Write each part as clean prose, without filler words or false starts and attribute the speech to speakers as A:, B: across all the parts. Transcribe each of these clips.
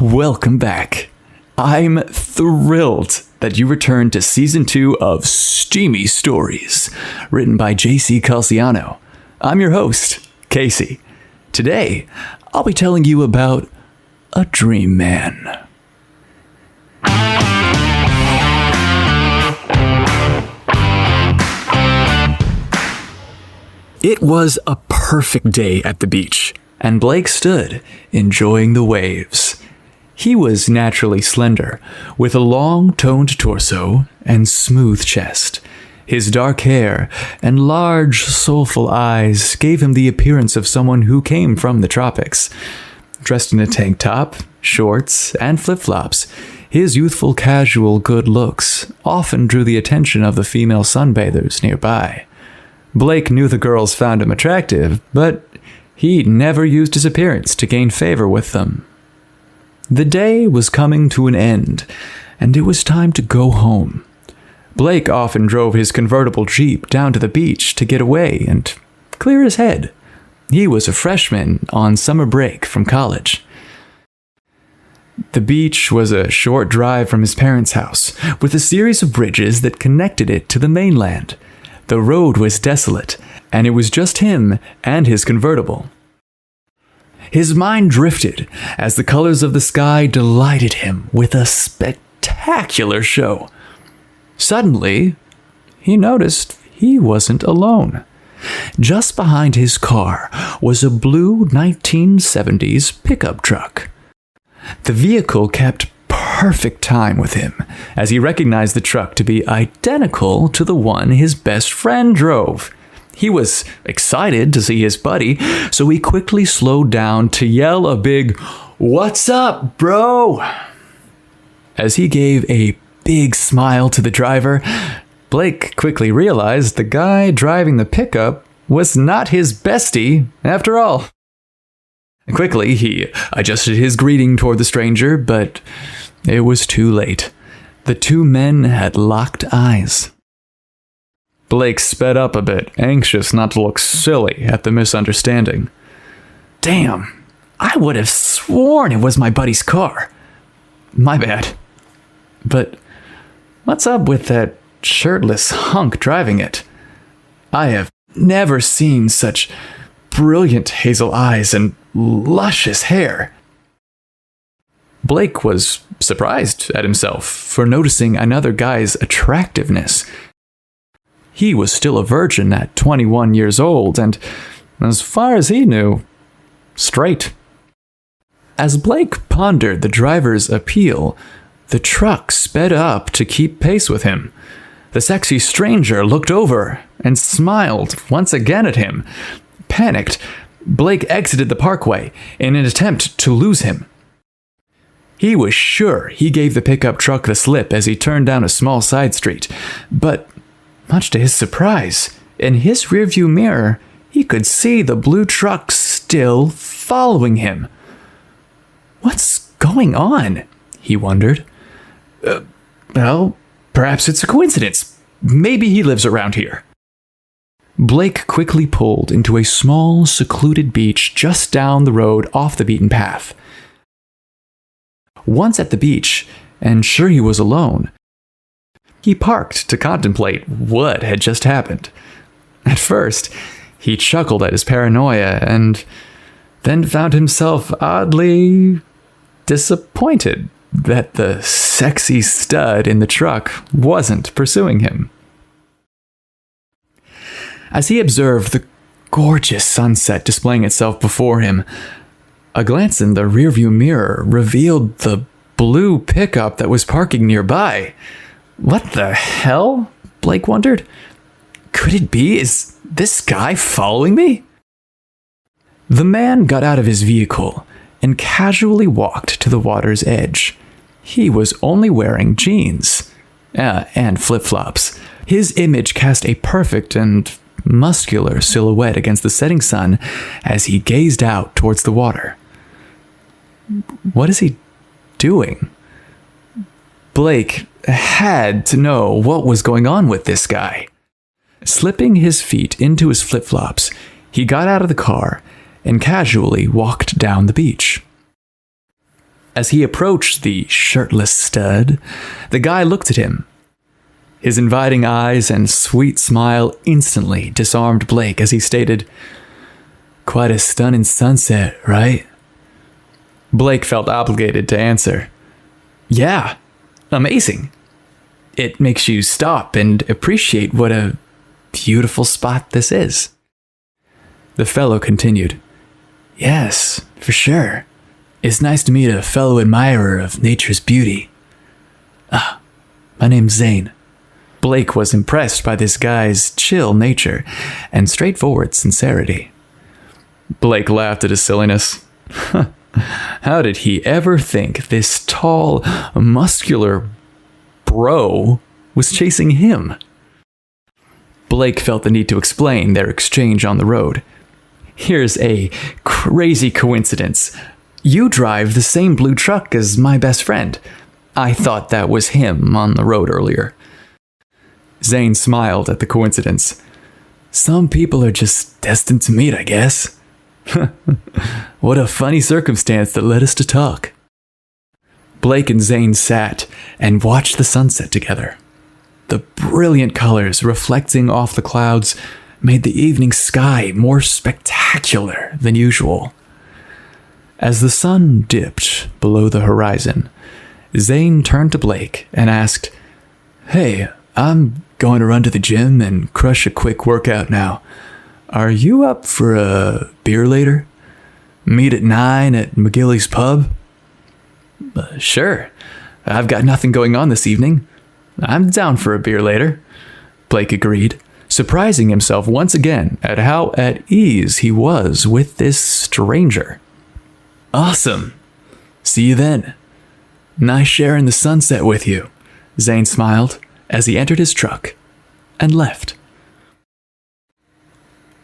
A: Welcome back. I'm thrilled that you returned to Season 2 of Steamy Stories, written by CALCIANO. I'm your host, Casey. Today, I'll be telling you about a dream man. It was a perfect day at the beach, and Blake stood, enjoying the waves. He was naturally slender, with a long, toned torso and smooth chest. His dark hair and large, soulful eyes gave him the appearance of someone who came from the tropics. Dressed in a tank top, shorts, and flip-flops, his youthful, casual good looks often drew the attention of the female sunbathers nearby. Blake knew the girls found him attractive, but he never used his appearance to gain favor with them. The day was coming to an end, and it was time to go home. Blake often drove his convertible Jeep down to the beach to get away and clear his head. He was a freshman on summer break from college. The beach was a short drive from his parents' house, with a series of bridges that connected it to the mainland. The road was desolate, and it was just him and his convertible. His mind drifted as the colors of the sky delighted him with a spectacular show. Suddenly, he noticed he wasn't alone. Just behind his car was a blue 1970s pickup truck. The vehicle kept perfect time with him, as he recognized the truck to be identical to the one his best friend drove. He was excited to see his buddy, so he quickly slowed down to yell a big, "What's up, bro?" As he gave a big smile to the driver, Blake quickly realized the guy driving the pickup was not his bestie after all. Quickly, he adjusted his greeting toward the stranger, but it was too late. The two men had locked eyes. Blake sped up a bit, anxious not to look silly at the misunderstanding. Damn, I would have sworn it was my buddy's car. My bad. But what's up with that shirtless hunk driving it? I have never seen such brilliant hazel eyes and luscious hair. Blake was surprised at himself for noticing another guy's attractiveness. He was still a virgin at 21 years old and, as far as he knew, straight. As Blake pondered the driver's appeal, the truck sped up to keep pace with him. The sexy stranger looked over and smiled once again at him. Panicked, Blake exited the parkway in an attempt to lose him. He was sure he gave the pickup truck the slip as he turned down a small side street, but much to his surprise, in his rearview mirror, he could see the blue truck still following him. What's going on? He wondered. Well, perhaps it's a coincidence. Maybe he lives around here. Blake quickly pulled into a small, secluded beach just down the road off the beaten path. Once at the beach, and sure he was alone, he parked to contemplate what had just happened. At first, he chuckled at his paranoia and then found himself oddly disappointed that the sexy stud in the truck wasn't pursuing him. As he observed the gorgeous sunset displaying itself before him, a glance in the rearview mirror revealed the blue pickup that was parking nearby. What the hell? Blake wondered. Could it be? Is this guy following me? The man got out of his vehicle and casually walked to the water's edge. He was only wearing jeans and flip-flops. His image cast a perfect and muscular silhouette against the setting sun as he gazed out towards the water. What is he doing? Blake had to know what was going on with this guy. Slipping his feet into his flip-flops, he got out of the car and casually walked down the beach. As he approached the shirtless stud, the guy looked at him. His inviting eyes and sweet smile instantly disarmed Blake as he stated, "Quite a stunning sunset, right?" Blake felt obligated to answer, "Yeah, amazing. It makes you stop and appreciate what a beautiful spot this is." The fellow continued, "Yes, for sure. It's nice to meet a fellow admirer of nature's beauty. My name's Zane." Blake was impressed by this guy's chill nature and straightforward sincerity. Blake laughed at his silliness. How did he ever think this tall, muscular bro was chasing him? Blake felt the need to explain their exchange on the road. "Here's a crazy coincidence. You drive the same blue truck as my best friend. I thought that was him on the road earlier." Zane smiled at the coincidence. "Some people are just destined to meet, I guess." "What a funny circumstance that led us to talk." Blake and Zane sat and watched the sunset together. The brilliant colors reflecting off the clouds made the evening sky more spectacular than usual. As the sun dipped below the horizon, Zane turned to Blake and asked, "Hey, I'm going to run to the gym and crush a quick workout now. Are you up for a beer later? Meet at 9 at McGilly's Pub?" "Sure. I've got nothing going on this evening. I'm down for a beer later," Blake agreed, surprising himself once again at how at ease he was with this stranger. "Awesome. See you then. Nice sharing the sunset with you," Zane smiled as he entered his truck and left.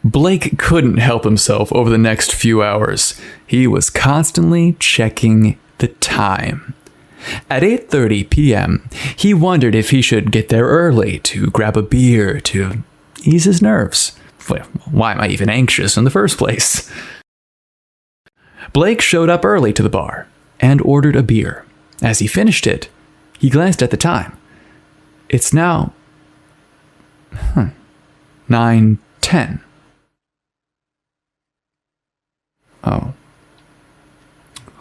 A: Blake couldn't help himself over the next few hours. He was constantly checking the time. At 8:30 p.m., he wondered if he should get there early to grab a beer to ease his nerves. Well, why am I even anxious in the first place? Blake showed up early to the bar and ordered a beer. As he finished it, he glanced at the time. It's now 9:10. Oh.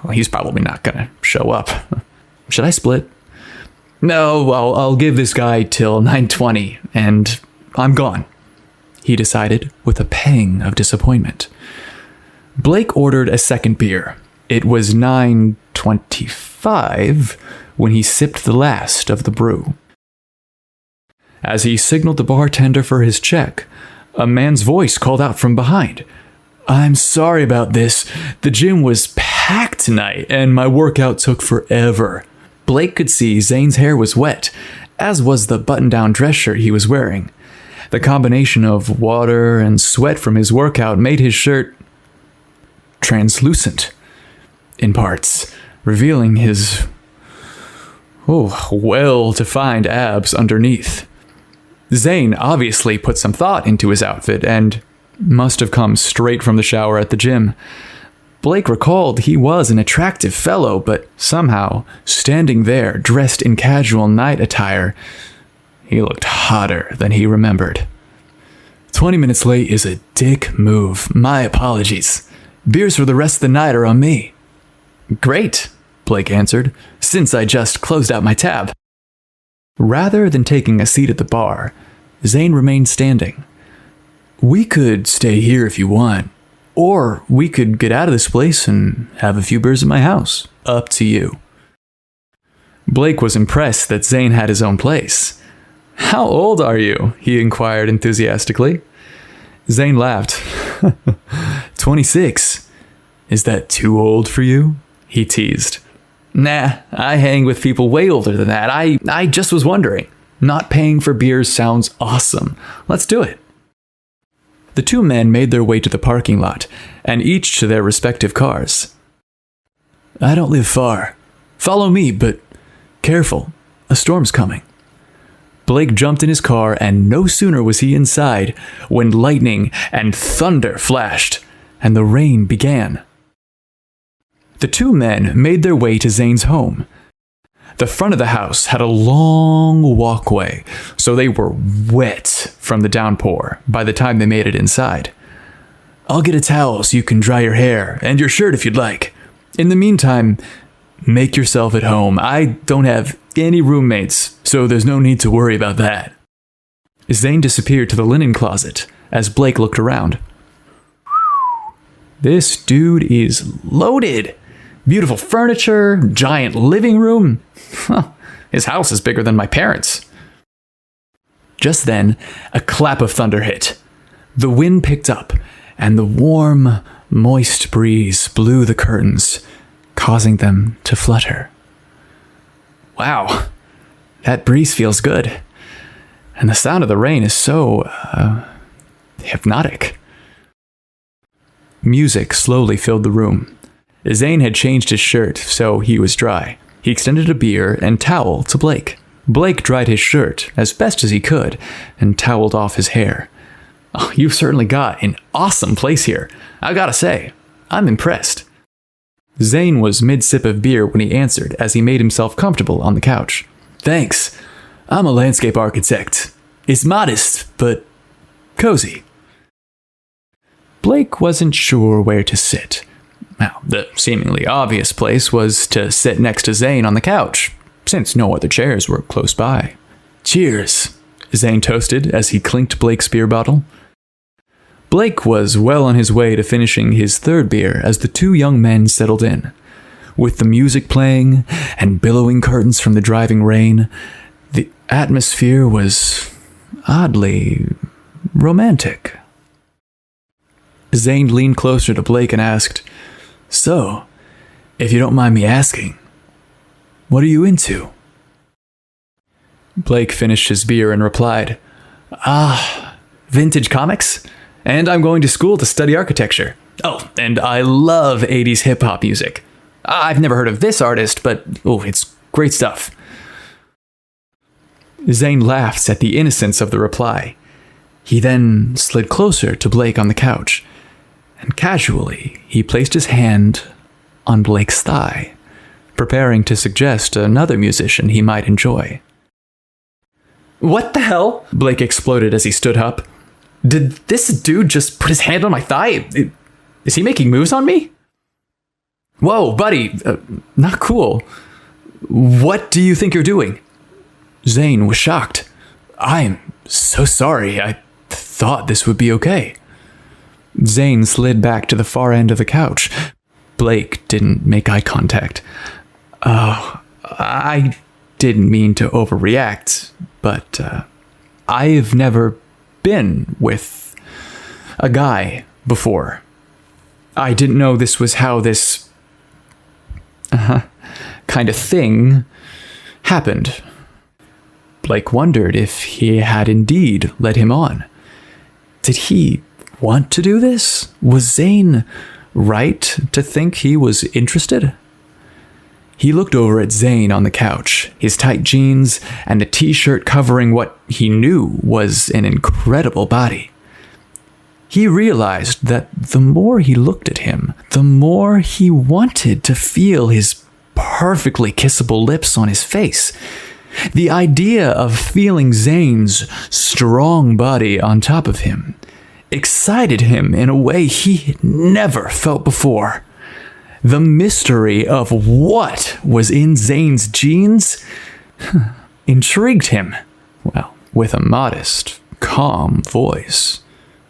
A: Well, he's probably not going to show up. Should I split? No, I'll give this guy till 9:20 and I'm gone, he decided with a pang of disappointment. Blake ordered a second beer. It was 9:25 when he sipped the last of the brew. As he signaled the bartender for his check, a man's voice called out from behind, "I'm sorry about this. The gym was packed tonight and my workout took forever." Blake could see Zane's hair was wet, as was the button-down dress shirt he was wearing. The combination of water and sweat from his workout made his shirt translucent in parts, revealing his well-defined abs underneath. Zane obviously put some thought into his outfit and must have come straight from the shower at the gym. Blake recalled he was an attractive fellow, but somehow, standing there dressed in casual night attire, he looked hotter than he remembered. 20 minutes late is a dick move. My apologies. Beers for the rest of the night are on me. Great, Blake answered, since I just closed out my tab. Rather than taking a seat at the bar, Zane remained standing. We could stay here if you want, or we could get out of this place and have a few beers at my house. Up to you. Blake was impressed that Zane had his own place. How old are you? He inquired enthusiastically. Zane laughed. 26. Is that too old for you? He teased. Nah, I hang with people way older than that. I just was wondering. Not paying for beers sounds awesome. Let's do it. The two men made their way to the parking lot, and each to their respective cars. I don't live far. Follow me, but careful. A storm's coming. Blake jumped in his car, and no sooner was he inside when lightning and thunder flashed, and the rain began. The two men made their way to Zane's home. The front of the house had a long walkway, so they were wet from the downpour by the time they made it inside. "I'll get a towel so you can dry your hair, and your shirt if you'd like. In the meantime, make yourself at home. I don't have any roommates, so there's no need to worry about that." Zane disappeared to the linen closet as Blake looked around. This dude is loaded. Beautiful furniture, giant living room. His house is bigger than my parents'. Just then, a clap of thunder hit. The wind picked up, and the warm, moist breeze blew the curtains, causing them to flutter. Wow, that breeze feels good. And the sound of the rain is so, hypnotic. Music slowly filled the room. Zane had changed his shirt, so he was dry. He extended a beer and towel to Blake. Blake dried his shirt as best as he could and toweled off his hair. "Oh, you've certainly got an awesome place here. I gotta say, I'm impressed." Zane was mid-sip of beer when he answered as he made himself comfortable on the couch. "Thanks. I'm a landscape architect. It's modest, but cozy." Blake wasn't sure where to sit. Now, the seemingly obvious place was to sit next to Zane on the couch, since no other chairs were close by. "Cheers," Zane toasted as he clinked Blake's beer bottle. Blake was well on his way to finishing his third beer as the two young men settled in. With the music playing and billowing curtains from the driving rain, the atmosphere was oddly romantic. Zane leaned closer to Blake and asked, "So, if you don't mind me asking, what are you into?" Blake finished his beer and replied, Vintage comics, and I'm going to school to study architecture. Oh, and I love 80s hip-hop music. I've never heard of this artist, but it's great stuff." Zane laughed at the innocence of the reply. He then slid closer to Blake on the couch, and casually he placed his hand on Blake's thigh, preparing to suggest another musician he might enjoy. "What the hell?" Blake exploded as he stood up. "Did this dude just put his hand on my thigh? Is he making moves on me?" "Whoa, buddy, not cool. What do you think you're doing?" Zane was shocked. "I'm so sorry. I thought this would be okay." Zane slid back to the far end of the couch. Blake didn't make eye contact. "Oh, I didn't mean to overreact, but I've never been with a guy before. I didn't know this was how this kind of thing happened." Blake wondered if he had indeed led him on. Did he want to do this? Was Zane right to think he was interested? He looked over at Zane on the couch, his tight jeans and a t-shirt covering what he knew was an incredible body. He realized that the more he looked at him, the more he wanted to feel his perfectly kissable lips on his face. The idea of feeling Zane's strong body on top of him excited him in a way he had never felt before. The mystery of what was in Zane's jeans intrigued him. Well, with a modest, calm voice,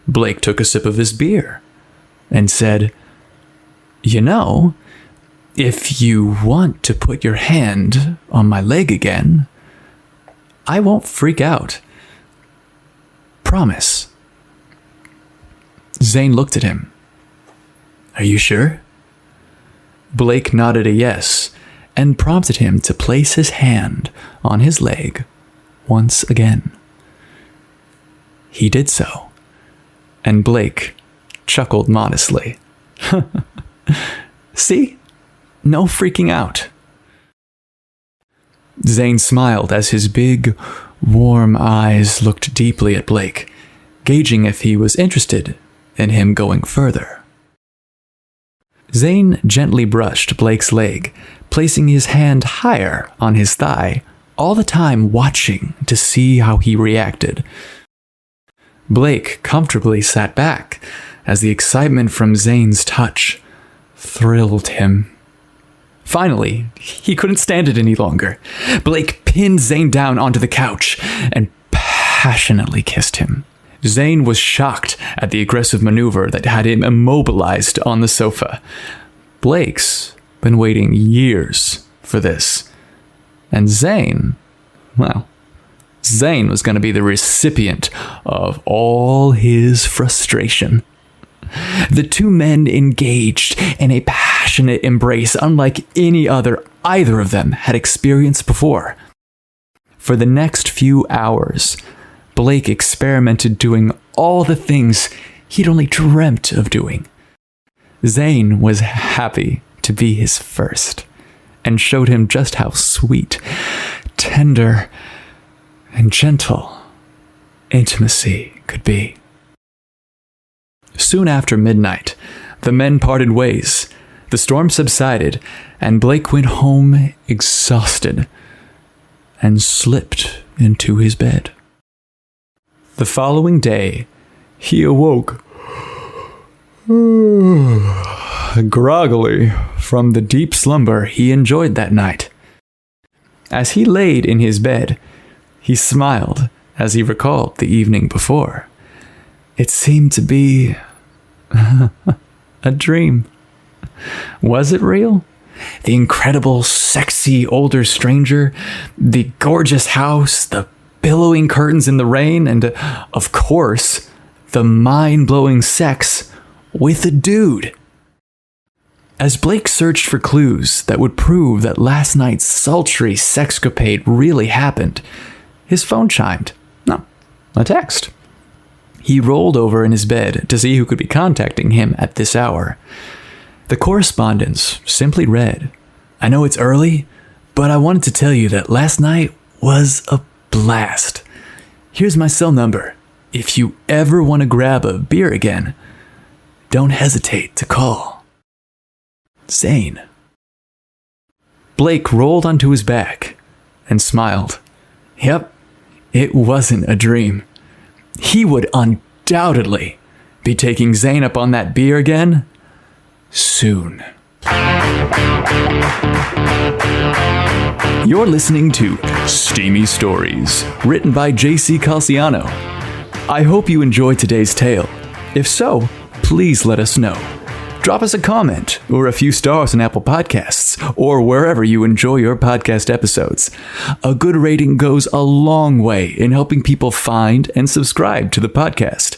A: Blake took a sip of his beer and said, "You know, if you want to put your hand on my leg again, I won't freak out. Promise." Zane looked at him. "Are you sure?" Blake nodded a yes and prompted him to place his hand on his leg once again. He did so, and Blake chuckled modestly. "See? No freaking out." Zane smiled as his big, warm eyes looked deeply at Blake, gauging if he was interested in him going further. Zane gently brushed Blake's leg, placing his hand higher on his thigh, all the time watching to see how he reacted. Blake comfortably sat back as the excitement from Zane's touch thrilled him. Finally, he couldn't stand it any longer. Blake pinned Zane down onto the couch and passionately kissed him. Zane was shocked at the aggressive maneuver that had him immobilized on the sofa. Blake's been waiting years for this. And Zane was going to be the recipient of all his frustration. The two men engaged in a passionate embrace unlike any other either of them had experienced before. For the next few hours, Blake experimented doing all the things he'd only dreamt of doing. Zane was happy to be his first, and showed him just how sweet, tender, and gentle intimacy could be. Soon after midnight, the men parted ways. The storm subsided, and Blake went home exhausted and slipped into his bed. The following day, he awoke groggily from the deep slumber he enjoyed that night. As he laid in his bed, he smiled as he recalled the evening before. It seemed to be a dream. Was it real? The incredible, sexy older stranger, the gorgeous house, the billowing curtains in the rain, and, of course, the mind-blowing sex with a dude. As Blake searched for clues that would prove that last night's sultry sexcapade really happened, his phone chimed. No, a text. He rolled over in his bed to see who could be contacting him at this hour. The correspondence simply read, "I know it's early, but I wanted to tell you that last night was a blast. Here's my cell number. If you ever want to grab a beer again, don't hesitate to call. Zane." Blake rolled onto his back and smiled. Yep, it wasn't a dream. He would undoubtedly be taking Zane up on that beer again soon. You're listening to Steamy Stories, written by CALCIANO. I hope you enjoyed today's tale. If so, please let us know. Drop us a comment or a few stars on Apple Podcasts or wherever you enjoy your podcast episodes. A good rating goes a long way in helping people find and subscribe to the podcast.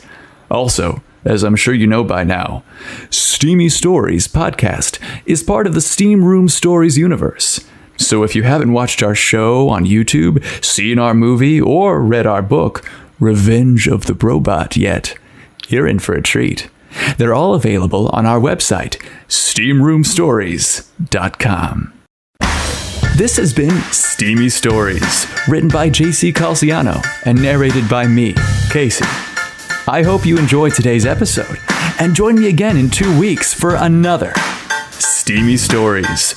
A: Also, as I'm sure you know by now, Steamy Stories podcast is part of the Steam Room Stories universe. So if you haven't watched our show on YouTube, seen our movie, or read our book, Revenge of the Brobot yet, you're in for a treat. They're all available on our website, steamroomstories.com. This has been Steamy Stories, written by CALCIANO and narrated by me, Casey. I hope you enjoyed today's episode, and join me again in 2 weeks for another Steamy Stories.